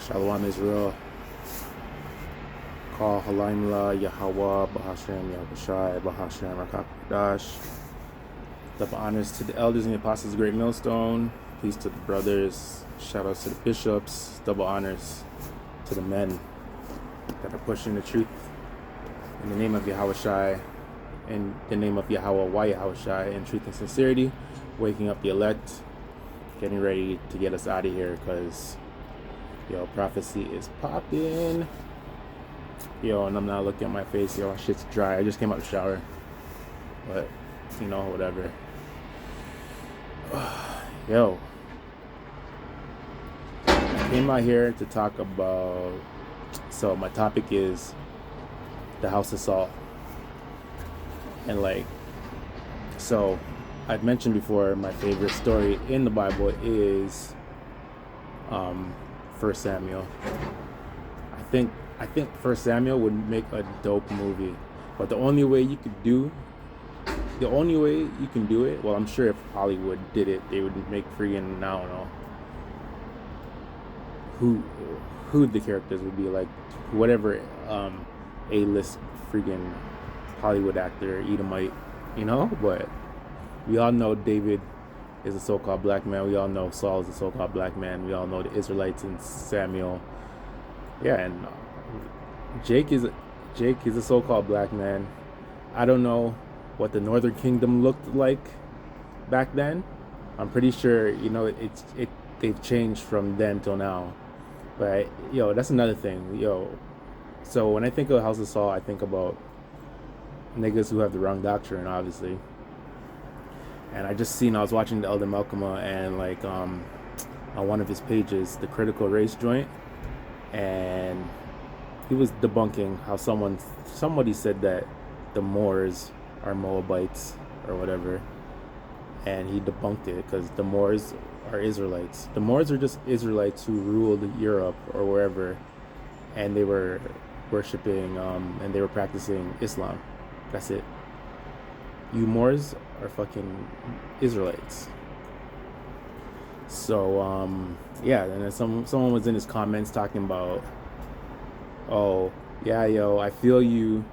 Shalom Israel. Call Halaimla Yahweh Bahashem Yahushai Bahashem Rakakdash. Double honors to the elders and the apostles of Great Millstone. Peace to the brothers. Shout outs to the bishops. Double honors to the men that are pushing the truth in the name of Yahushai, in the name of Yahweh Yahushai, in truth and sincerity, waking up the elect, getting ready to get us out of here, because prophecy is popping. And I'm not looking at my face. Shit's dry. I just came out of the shower, but whatever. I came out here to talk about, so my topic is the house of Saul. And so I've mentioned before, my favorite story in the Bible is 1 Samuel. I think 1 Samuel would make a dope movie, but the only way you can do it, well, I'm sure if Hollywood did it, they would make freaking, I don't know who the characters would be, like whatever A-list freaking Hollywood actor, Edomite, but we all know David is a so-called black man. We all know Saul is a so-called black man. We all know the Israelites and Samuel. And Jake is a so-called black man. I don't know what the Northern Kingdom looked like back then. I'm pretty sure they've changed from then till now. But that's another thing. So when I think of House of Saul, I think about niggas who have the wrong doctrine, obviously. And I was watching the Elder Malcolm and on one of his pages, the critical race joint, and he was debunking how somebody said that the Moors are Moabites or whatever, and he debunked it because the Moors are Israelites. The Moors are just Israelites who ruled Europe or wherever, and they were worshiping and they were practicing Islam. That's it. You Moors are fucking Israelites. So and then someone was in his comments talking about, I feel you,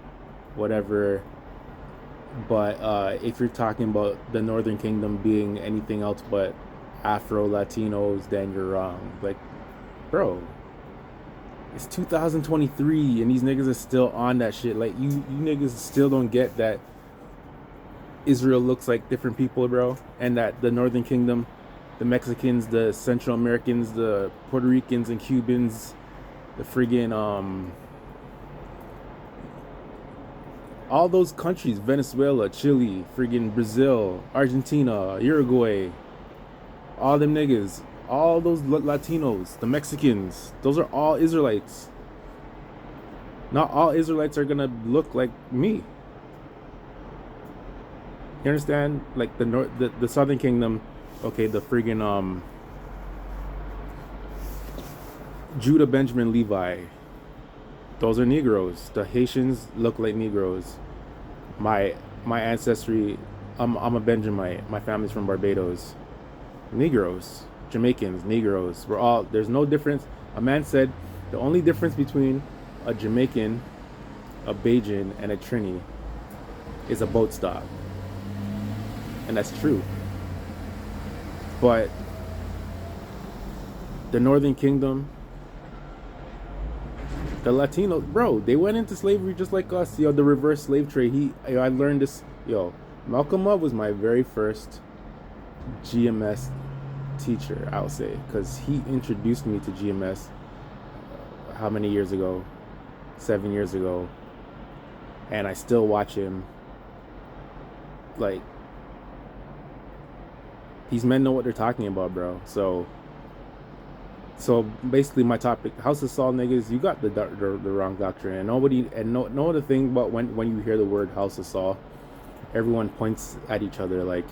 whatever, but if you're talking about the Northern Kingdom being anything else but Afro-Latinos, then you're wrong. Like, bro, it's 2023 and these niggas are still on that shit. Like, you niggas still don't get that Israel looks like different people, bro, and that the Northern Kingdom, the Mexicans, the Central Americans, the Puerto Ricans and Cubans, the friggin' all those countries, Venezuela, Chile, friggin' Brazil, Argentina, Uruguay, all them niggas, all those Latinos, the Mexicans, those are all Israelites. Not all Israelites are gonna look like me. You understand? Like the Southern Kingdom, okay, the friggin' Judah, Benjamin, Levi, those are Negroes. The Haitians look like Negroes. My ancestry, I'm a Benjamite. My family's from Barbados. Negroes, Jamaicans, Negroes. There's no difference. A man said the only difference between a Jamaican, a Bajan, and a Trini is a boat stop. And that's true. But the Northern Kingdom, the Latinos, bro, they went into slavery just like us. The reverse slave trade. I learned this. Malcolm was my very first GMS teacher, I would say, because he introduced me to GMS. How many years ago? 7 years ago. And I still watch him. Like, these men know what they're talking about, bro. So basically, my topic: House of Saul niggas, you got the wrong doctrine, and no other thing. But when you hear the word House of Saul, everyone points at each other. Like,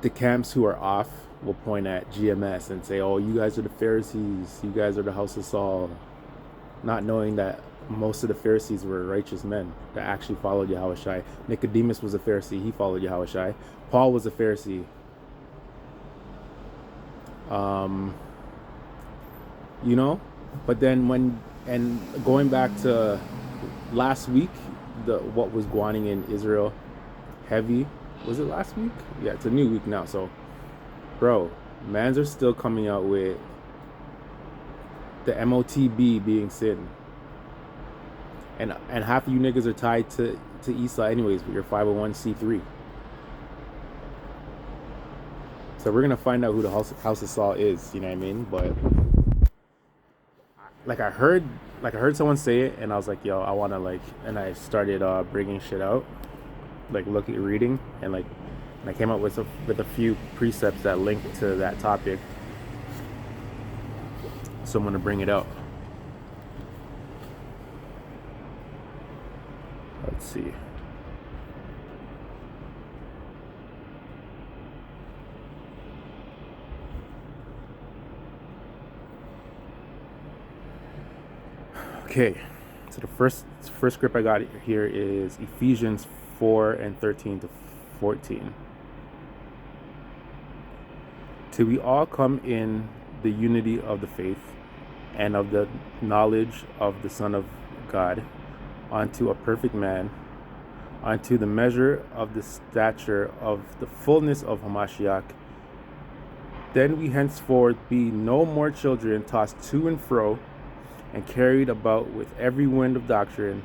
the camps who are off will point at GMS and say, "Oh, you guys are the Pharisees. You guys are the House of Saul," not knowing that most of the Pharisees were righteous men that actually followed Yahushai. Nicodemus was a Pharisee. He followed Yahushai. Paul was a Pharisee. Um, you know, but then and going back to last week, the what was going on in Israel heavy. Was it last week? Yeah, it's a new week now. So, bro, mans are still coming out with the MOTB being sin, and half of you niggas are tied to Esau anyways with your 501c3. So we're gonna find out who the House of Saul is. You know what I mean? But like I heard someone say it, and I was like, yo, I wanna like, and I started bringing shit out, like looking, reading, and like, and I came up with a few precepts that link to that topic. So I'm gonna bring it out. Let's see. Okay, so the first script I got here is Ephesians 4:13-14. Till we all come in the unity of the faith and of the knowledge of the Son of God, unto a perfect man, unto the measure of the stature of the fullness of Hamashiach. Then we henceforth be no more children tossed to and fro and carried about with every wind of doctrine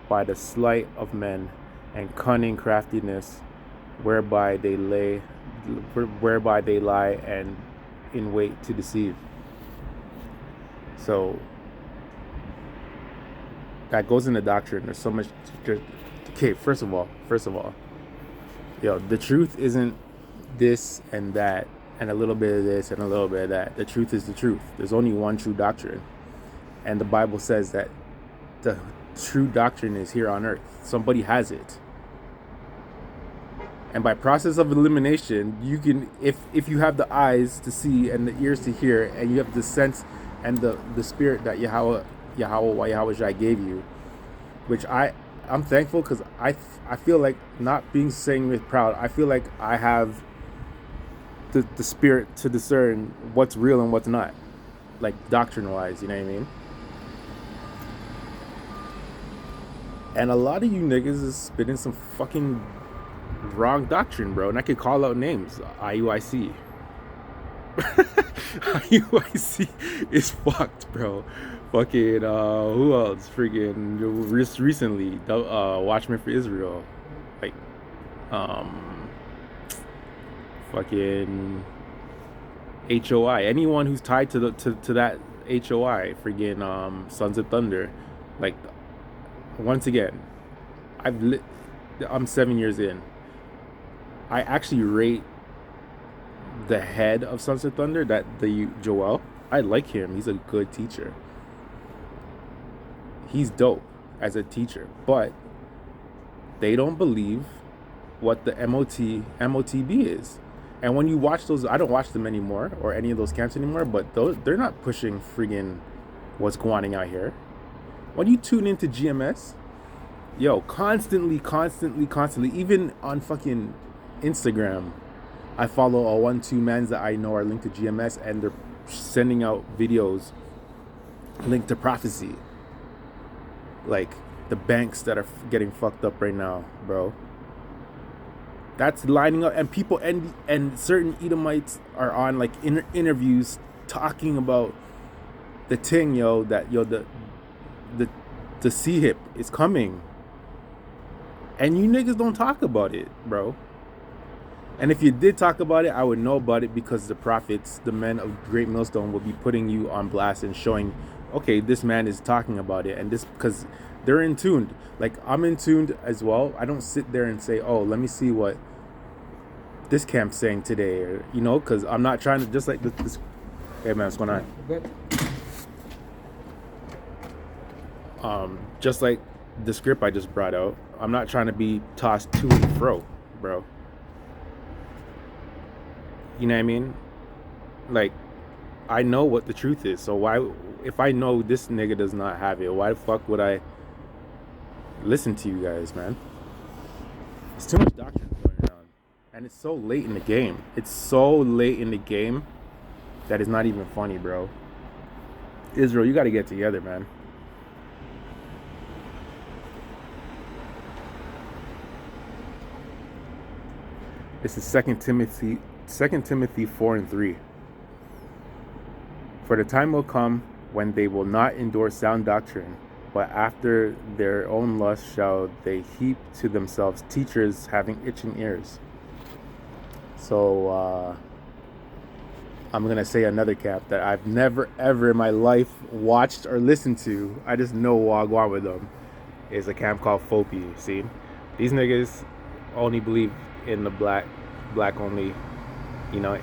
by the sleight of men and cunning craftiness, whereby they lie and in wait to deceive. So that goes into doctrine. There's so much. Okay, first of all, yo, the truth isn't this and that and a little bit of this and a little bit of that. The truth is the truth. There's only one true doctrine. And the Bible says that the true doctrine is here on earth. Somebody has it. And by process of elimination, you can, if you have the eyes to see and the ears to hear, and you have the sense and the spirit that Yahweh gave you, which I'm thankful, because I feel like, not being saying with proud, I feel like I have the spirit to discern what's real and what's not, like doctrine wise, you know what I mean? And a lot of you niggas is spitting some fucking wrong doctrine, bro. And I could call out names. IUIC. IUIC is fucked, bro. Fucking, who else? Freaking, recently, Watchmen for Israel. Like, fucking HOI. Anyone who's tied to that HOI. Freaking, Sons of Thunder. Like, once again, I'm 7 years in. I actually rate the head of Sons of Thunder, the Joel. I like him. He's a good teacher. He's dope as a teacher, but they don't believe what the MOTB is. And when you watch those, I don't watch them anymore, or any of those camps anymore, but they're not pushing friggin' what's going on out here. When you tune into GMS, yo, constantly, even on fucking Instagram, I follow a 1-2 mans that I know are linked to GMS, and they're sending out videos linked to prophecy. Like the banks that are getting fucked up right now, bro. That's lining up, and people and certain Edomites are on like interviews talking about the thing, the C-hip is coming. And you niggas don't talk about it, bro. And if you did talk about it, I would know about it, because the prophets, the men of Great Millstone, will be putting you on blast and showing, okay, this man is talking about it. And this, because they're in tuned. Like, I'm in tuned as well. I don't sit there and say, oh, let me see what this camp's saying today, or, because I'm not trying to, just like this. Hey man, what's going on? Good. Just like the script I just brought out, I'm not trying to be tossed to and fro, bro. You know what I mean? Like, I know what the truth is, so why, if I know this nigga does not have it, why the fuck would I listen to you guys, man? It's too much doctrine going around, and it's so late in the game. that is not even funny, bro. Israel, you got to get together, man. This is 2 Timothy 4:3. For the time will come when they will not endure sound doctrine, but after their own lust shall they heap to themselves teachers having itching ears. So I'm going to say another camp that I've never ever in my life watched or listened to. I just know Wagwan with them. Is a camp called Fopi. See? These niggas only believe in the black only, you know,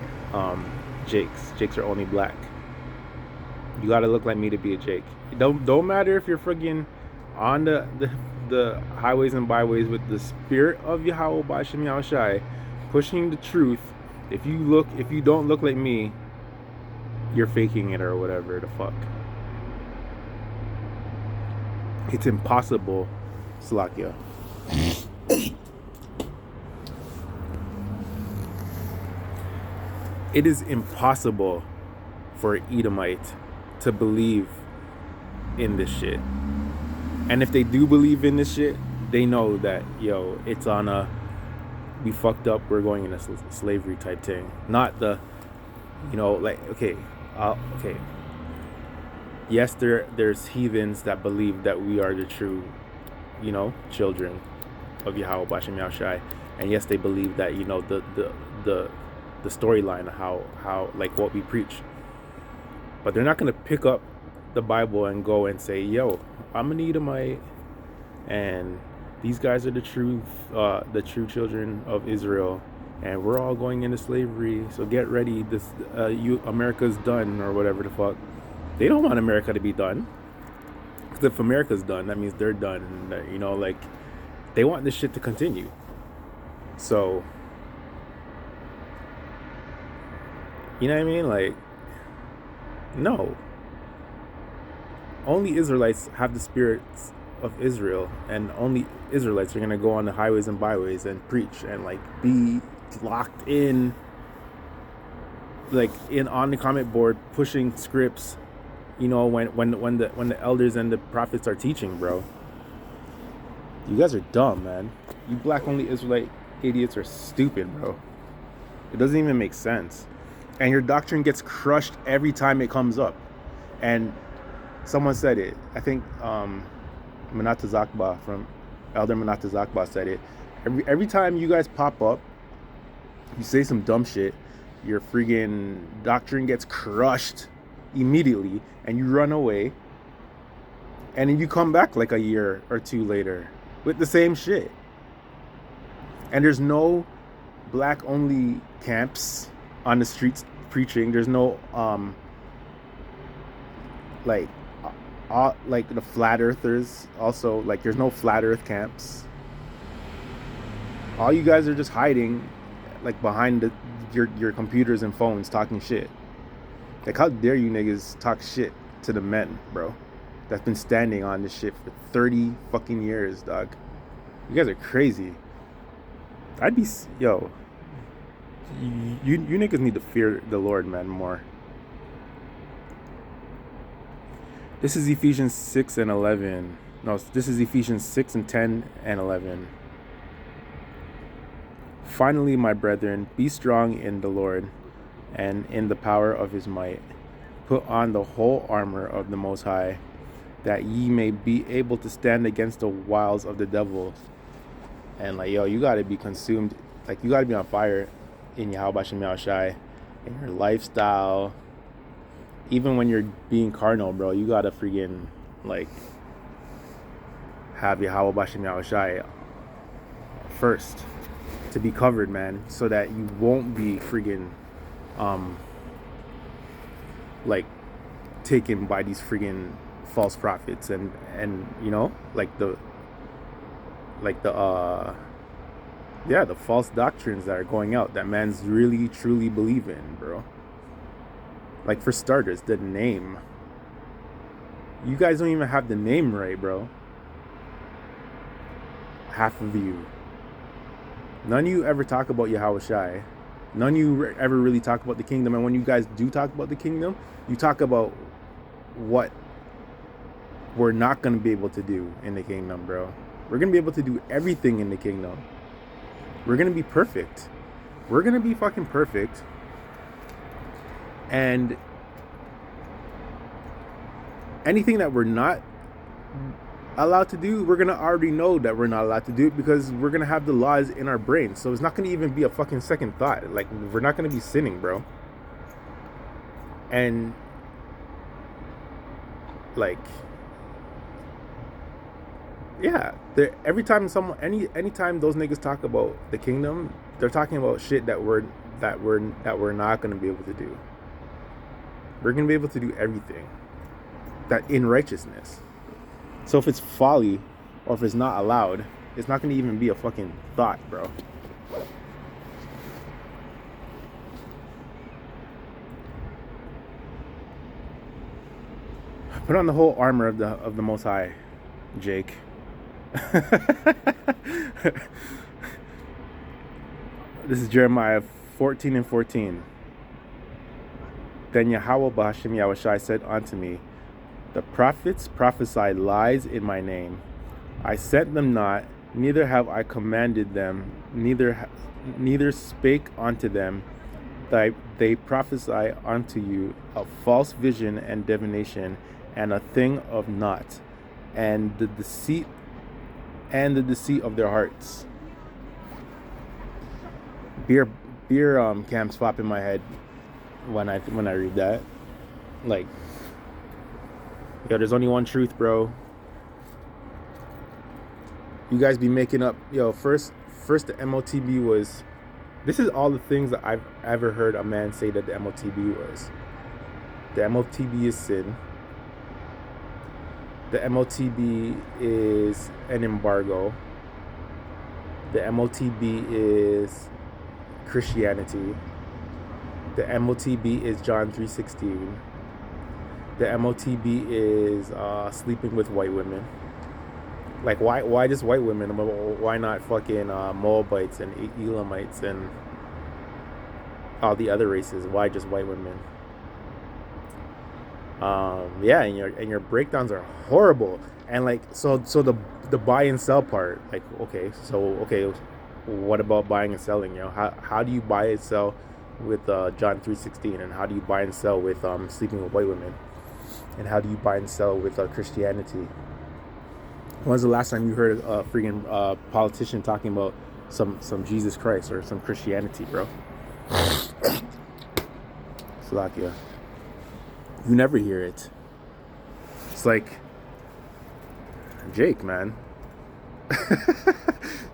Jakes are only black. You gotta look like me to be a Jake. Don't matter if you're friggin' on the highways and byways with the spirit of Yahweh B'Shem Yahushai, pushing the truth. If you don't look like me, you're faking it or whatever the fuck. It's impossible, Slakia. It is impossible for an Edomite to believe in this shit. And if they do believe in this shit, they know that, yo, it's on a, we fucked up, we're going in a slavery type thing. Not the, you know, like, okay. Yes, there's heathens that believe that we are the true, you know, children of Yahweh B'Shem Yahushai. And yes, they believe that, you know, the storyline of how like what we preach. But they're not going to pick up the Bible and go and say, yo, I'm an Edomite, and these guys are the true children of Israel, and we're all going into slavery, so get ready, this America's done, or whatever the fuck. They don't want America to be done. Because if America's done, that means they're done. You know, like, they want this shit to continue. So, you know what I mean? Like, no. Only Israelites have the spirits of Israel, and only Israelites are going to go on the highways and byways and preach and, like, be locked in, like, on the comment board, pushing scripts, you know, when the elders and the prophets are teaching, bro. You guys are dumb, man. You black only Israelite idiots are stupid, bro. It doesn't even make sense. And your doctrine gets crushed every time it comes up. And someone said it. I think Manata Zakba from Elder Manata Zakba said it. Every time you guys pop up, you say some dumb shit, your friggin' doctrine gets crushed immediately, and you run away, and then you come back like a year or two later with the same shit. And there's no black only camps on the streets preaching. There's no like the flat earthers also, like, there's no flat earth camps. All you guys are just hiding, like, behind your computers and phones talking shit. Like, how dare you niggas talk shit to the men, bro, that's been standing on this shit for 30 fucking years, dog. You guys are crazy. I'd be, yo, you niggas need to fear the Lord, man, more. This is Ephesians 6 and 11. No, this is Ephesians 6 and 10 and 11. Finally, my brethren, be strong in the Lord and in the power of his might. Put on the whole armor of the Most High, that ye may be able to stand against the wiles of the devil. And, like, yo, you gotta be consumed, like, you gotta be on fire in Yahweh B'Shem Yahushai, in your lifestyle. Even when you're being carnal, bro, you gotta freaking, like, have Yahweh B'Shem Yahushai first to be covered, man, so that you won't be freaking like, taken by these freaking false prophets and you know, like the false doctrines that are going out that man's really truly believe in, bro. Like, for starters, the name. You guys don't even have the name right, bro. Half of you. None of you ever talk about Yahweh Shai. None of you ever really talk about the kingdom. And when you guys do talk about the kingdom, you talk about what we're not going to be able to do in the kingdom, bro. We're going to be able to do everything in the kingdom. We're going to be perfect. We're going to be fucking perfect. And anything that we're not allowed to do, we're going to already know that we're not allowed to do it, because we're going to have the laws in our brain. So it's not going to even be a fucking second thought. Like, we're not going to be sinning, bro. And like, yeah, every time anytime those niggas talk about the kingdom, they're talking about shit that we're not going to be able to do. We're going to be able to do everything that in righteousness. So if it's folly, or if it's not allowed, it's not going to even be a fucking thought, bro. Put on the whole armor of the Most High, Jake. This is Jeremiah 14:14. Then Yahweh B'Hashem Yahushai said unto me, the prophets prophesied lies in my name. I sent them not, neither have I commanded them, neither spake unto them. They prophesy unto you a false vision and divination, and a thing of naught, and the deceit of their hearts. Beer cams flop in my head when I read that. Like, yo, there's only one truth, bro. You guys be making up. Yo, first the MOTB was. This is all the things that I've ever heard a man say that the MOTB was. The MOTB is sin. The MOTB is an embargo. The MOTB is Christianity. The MOTB is John 3:16. The MOTB is sleeping with white women. Like, why just white women? Why not fucking Moabites and Elamites and all the other races? Why just white women? Yeah, and your breakdowns are horrible. And like, so the buy and sell part, like, okay, what about buying and selling? You know, how do you buy and sell with John 3:16, and how do you buy and sell with sleeping with white women, and how do you buy and sell with Christianity? When's the last time you heard a freaking politician talking about some Jesus Christ or some Christianity, bro? Slovakia. You never hear it. It's like, Jake, man.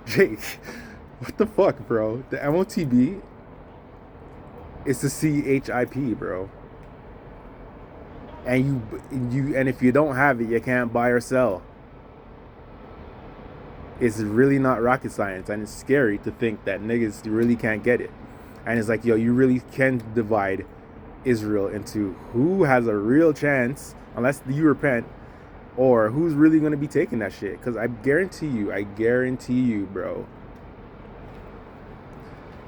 Jake, what the fuck, bro? The MOTB is the CHIP, bro. And and if you don't have it, you can't buy or sell. It's really not rocket science, and it's scary to think that niggas really can't get it. And it's like, yo, you really can divide Israel into who has a real chance, unless you repent, or who's really going to be taking that shit. Because I guarantee you, bro.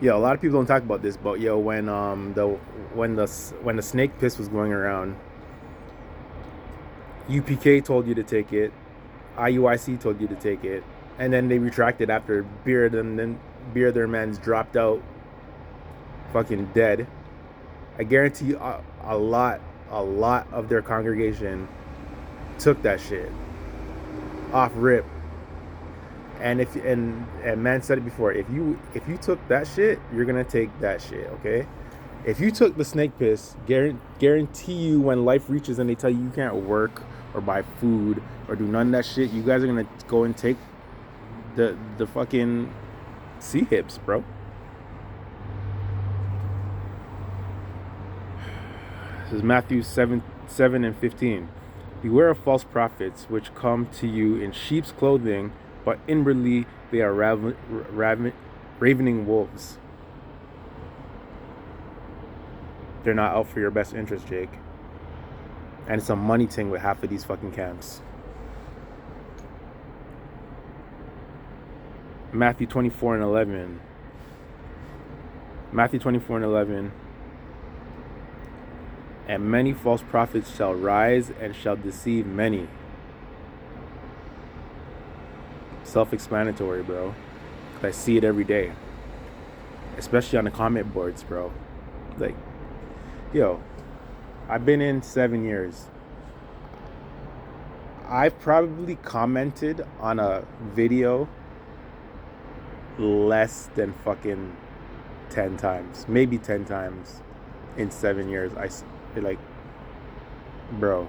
Yo, a lot of people don't talk about this, but yo, when the snake piss was going around, UPK told you to take it, IUIC told you to take it, and then they retracted after Beer their man's dropped out, fucking dead. I guarantee you a lot of their congregation took that shit off rip. And and man said it before, if you took that shit, you're gonna take that shit, okay? If you took the snake piss, guarantee you when life reaches and they tell you can't work or buy food or do none of that shit, you guys are gonna go and take the fucking sea hips, bro. This is Matthew 7:15. Beware of false prophets, which come to you in sheep's clothing, but inwardly they are ravening wolves. They're not out for your best interest, Jake. And it's a money thing with half of these fucking camps. Matthew 24:11. Matthew 24:11. And many false prophets shall rise and shall deceive many. Self-explanatory, bro. I see it every day. Especially on the comment boards, bro. Like, yo, I've been in 7 years. I've probably commented on a video less than fucking 10 times. Maybe 10 times in 7 years. Like, bro,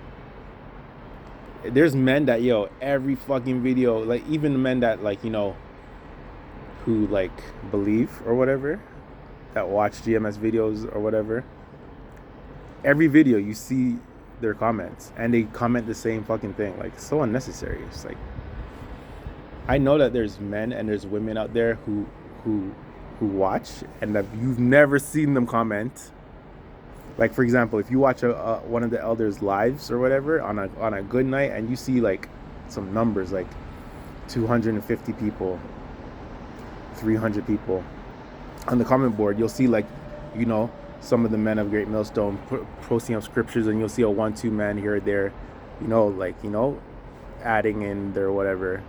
there's men that, yo, every fucking video, like, even the men that, like, you know, who, like, believe or whatever, that watch GMS videos or whatever, every video you see their comments, and they comment the same fucking thing. Like, so unnecessary. It's like, I know that there's men and there's women out there who watch, and that you've never seen them comment. Like, for example, if you watch one of the elders' lives or whatever on a good night, and you see like some numbers like 250 people, 300 people on the comment board, you'll see, like, you know, some of the men of Great Millstone posting up scriptures, and you'll see a 1-2 man here or there, you know, like, you know, adding in their whatever,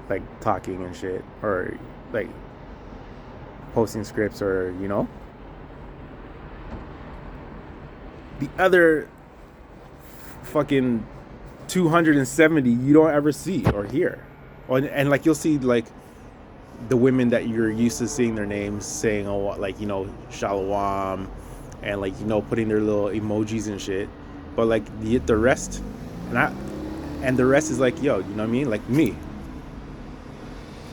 like talking and shit, or like posting scripts, or, you know. The other fucking 270 you don't ever see or hear. And like, you'll see like the women that you're used to seeing their names saying, oh, like, you know, shalom, and like, you know, putting their little emojis and shit. But like the rest, and the rest is like, yo, you know what I mean? Like me,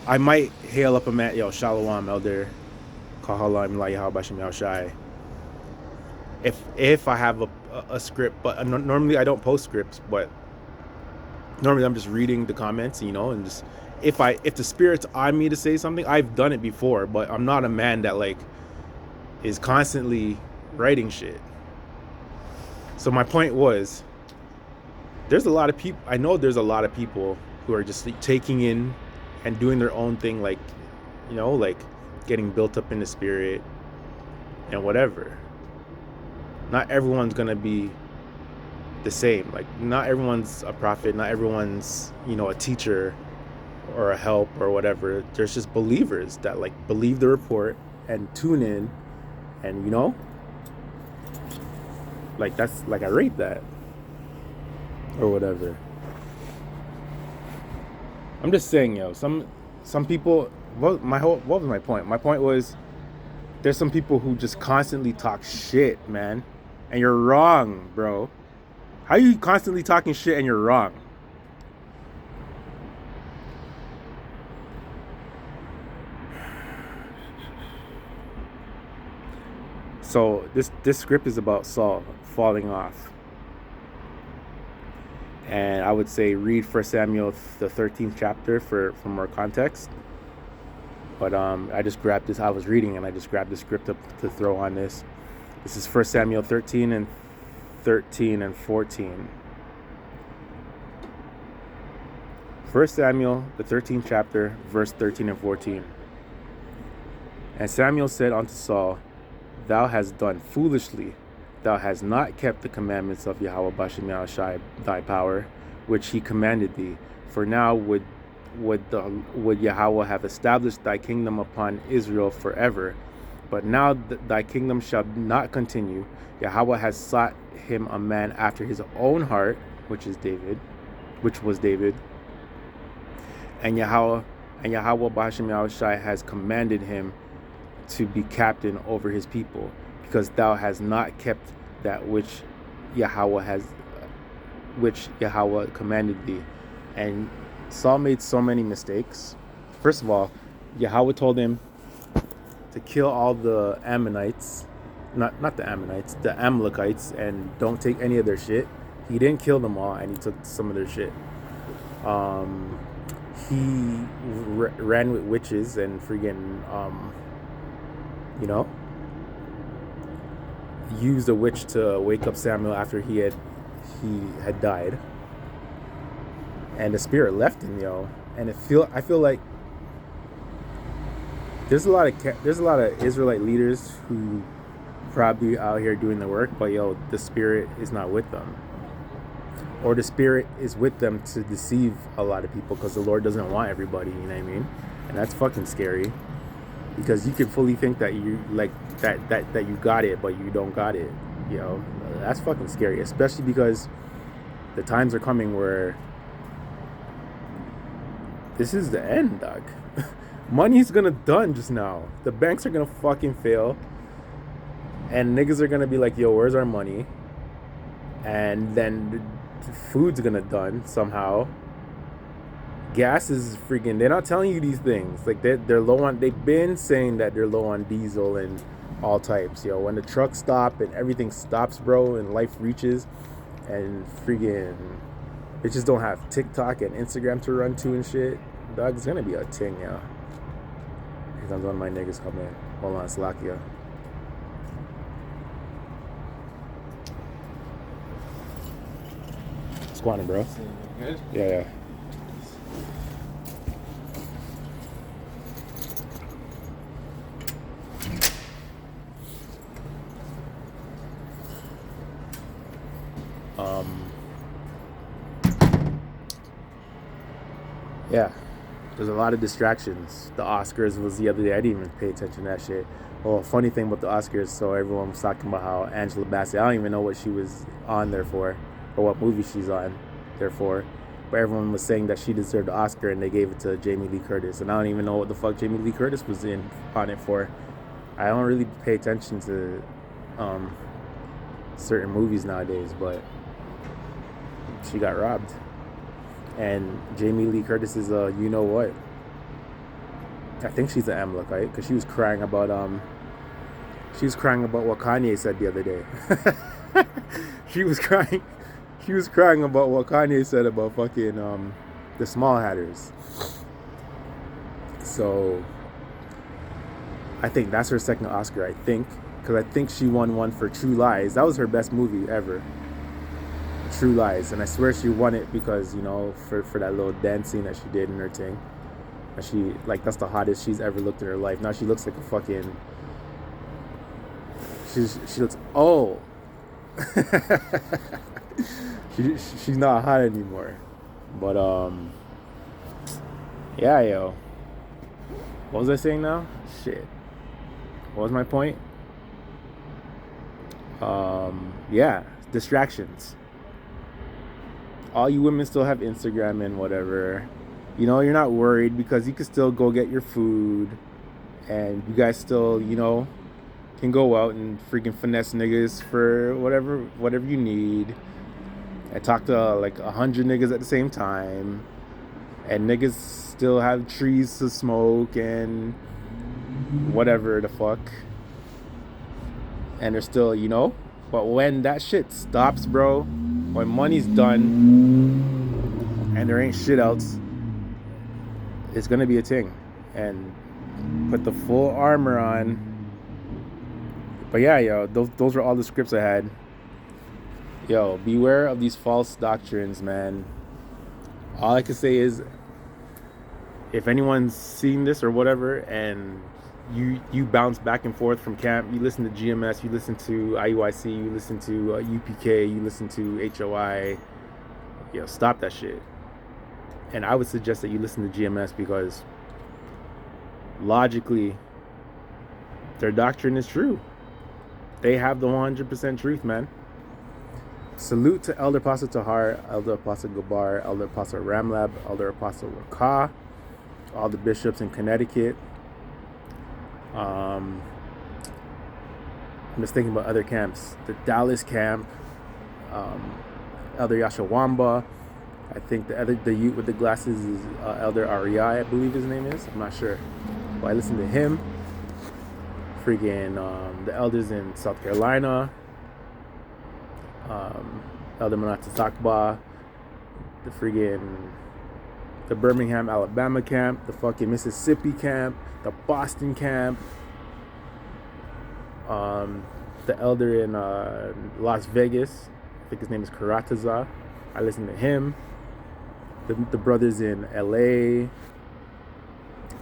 I might hail up a man, yo, shalom, elder, kahalam la yahweh bashim yahushai, if I have a script. But normally I don't post scripts, but normally I'm just reading the comments, you know, and just, if the spirit's on me to say something, I've done it before, but I'm not a man that like is constantly writing shit. So my point was, there's a lot of people, I know there's a lot of people who are just taking in and doing their own thing, like, you know, like getting built up in the spirit and whatever. Not everyone's gonna be the same. Like, not everyone's a prophet, not everyone's, you know, a teacher or a help or whatever. There's just believers that like believe the report and tune in, and, you know, like, that's like, I rate that or whatever. I'm just saying, yo, some people, what was my point? My point was, there's some people who just constantly talk shit, man, and you're wrong, bro. How are you constantly talking shit and you're wrong? So this script is about Saul falling off. And I would say read 1 Samuel, the 13th chapter for more context. But I just grabbed this. I was reading, and I just grabbed the script up to throw on this. This is 1 Samuel 13 and 14. 1 Samuel, the 13th chapter, verse 13 and 14. And Samuel said unto Saul, Thou hast done foolishly. Thou hast not kept the commandments of Yahweh Bashim Yahushai, thy power, which he commanded thee. For now would Yahweh have established thy kingdom upon Israel forever. But now thy kingdom shall not continue. Yahweh has sought him a man after his own heart, which was David. And Yahweh Bashim Yahushai has commanded him to be captain over his people, because thou hast not kept that which Yahweh commanded thee. And Saul made so many mistakes. First of all, Yahweh told him to kill all the Ammonites, not the Ammonites, the Amalekites, and don't take any of their shit. He didn't kill them all, and he took some of their shit. He ran with witches and freaking, you know, used a witch to wake up Samuel after he had died, and the spirit left him, yo. And I feel like there's a lot of Israelite leaders who probably out here doing the work, but yo, the spirit is not with them, or the spirit is with them to deceive a lot of people because the Lord doesn't want everybody. You know what I mean? And that's fucking scary because you can fully think that you like that you got it, but you don't got it. You know, that's fucking scary, especially because the times are coming where this is the end, dog. Money's gonna done just now. The banks are gonna fucking fail. And niggas are gonna be like, yo, where's our money? And then food's gonna done somehow. Gas is freaking, they're not telling you these things. Like they're low on, they've been saying that they're low on diesel and all types. Yo, when the trucks stop and everything stops, bro, and life reaches and freaking bitches don't have TikTok and Instagram to run to and shit, dog, it's gonna be a thing, yeah. Here comes one of my niggas coming in. Hold on, Slakia. Squatting, bro. Good? Yeah. Yeah, there's a lot of distractions. The Oscars was the other day. I didn't even pay attention to that shit. Well, funny thing about the Oscars, so everyone was talking about how Angela Bassett, I don't even know what she was on there for, or what movie she's on there for, but everyone was saying that she deserved the Oscar and they gave it to Jamie Lee Curtis, and I don't even know what the fuck Jamie Lee Curtis was on it for. I don't really pay attention to certain movies nowadays, but she got robbed. And Jamie Lee Curtis is a you know what. I think she's an Amalekite because she was crying about what Kanye said the other day. She was crying about what Kanye said about fucking the Small Hatters. So I think that's her second Oscar, I think, because I think she won one for True Lies. That was her best movie ever. True Lies, and I swear she won it because, you know, for that little dance scene that she did in her thing. And she, like, that's the hottest she's ever looked in her life. Now she looks like a fucking, she looks old. She's not hot anymore. But yeah, yo, what was I saying now? Shit, what was my point? Yeah, distractions. All you women still have Instagram and whatever. You know, you're not worried because you can still go get your food. And you guys still, you know, can go out and freaking finesse niggas for whatever you need. And talk to like 100 niggas at the same time. And niggas still have trees to smoke and whatever the fuck. And they're still, you know. But when that shit stops, bro, when money's done and there ain't shit else, it's gonna be a thing. And put the full armor on. But yeah, yo, those are all the scripts I had. Yo, beware of these false doctrines, man. All I can say is, if anyone's seen this or whatever, and you bounce back and forth from camp, you listen to GMS, you listen to IUIC, you listen to UPK, you listen to HOI, yo, stop that shit. And I would suggest that you listen to GMS because logically, their doctrine is true. They have the 100% truth, man. Salute to Elder Apostle Tahar, Elder Apostle Gabar, Elder Apostle Ramlab, Elder Apostle Rakah, all the bishops in Connecticut. I'm just thinking about other camps. The Dallas camp, Elder Yashawamba. I think the youth with the glasses is Elder Ariai, I believe his name is. I'm not sure. But I listen to him. Freaking the elders in South Carolina. Elder Manata Sakba. The Birmingham, Alabama camp. The fucking Mississippi camp. The Boston camp. The elder in Las Vegas. I think his name is Karataza. I listen to him. The brothers in LA,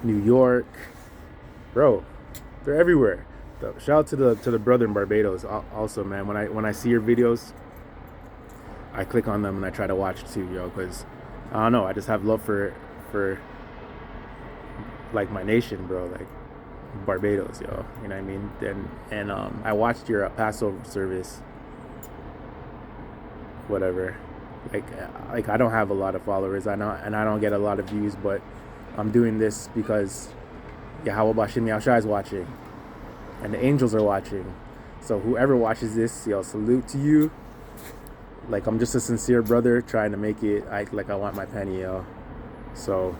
New York, bro, they're everywhere. Shout out to the brother in Barbados. Also, man, when I see your videos, I click on them and I try to watch too, yo, because I don't know, I just have love for like my nation, bro, like Barbados, yo. You know what I mean? And I watched your Passover service, whatever. Like I don't have a lot of followers, I know, and I don't get a lot of views, but I'm doing this because Yahweh Bashim Yahushua is watching, and the angels are watching. So whoever watches this, yo, salute to you. Like, I'm just a sincere brother trying to make it like I want my penny, yo. So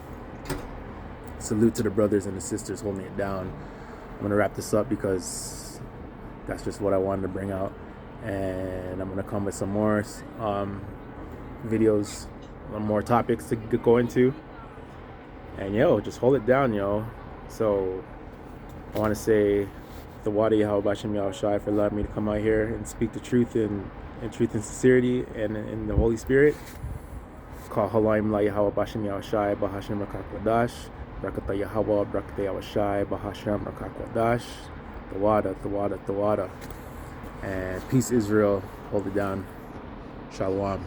salute to the brothers and the sisters holding it down. I'm gonna wrap this up because that's just what I wanted to bring out, and I'm gonna come with some more videos, more topics to go into, and yo, just hold it down, yo. So I want to say the Wadi Yahweh Bashem Yahushai for allowing me to come out here and speak the truth in truth and sincerity and in the Holy Spirit. Call Halaim La Yahweh Bashem Yahushai Bahashem Rakak Wadash Rakata Yahweh Brakata Yahushai Bahashem Rakak Wadash Tawada. And peace, Israel. Hold it down. Shalom.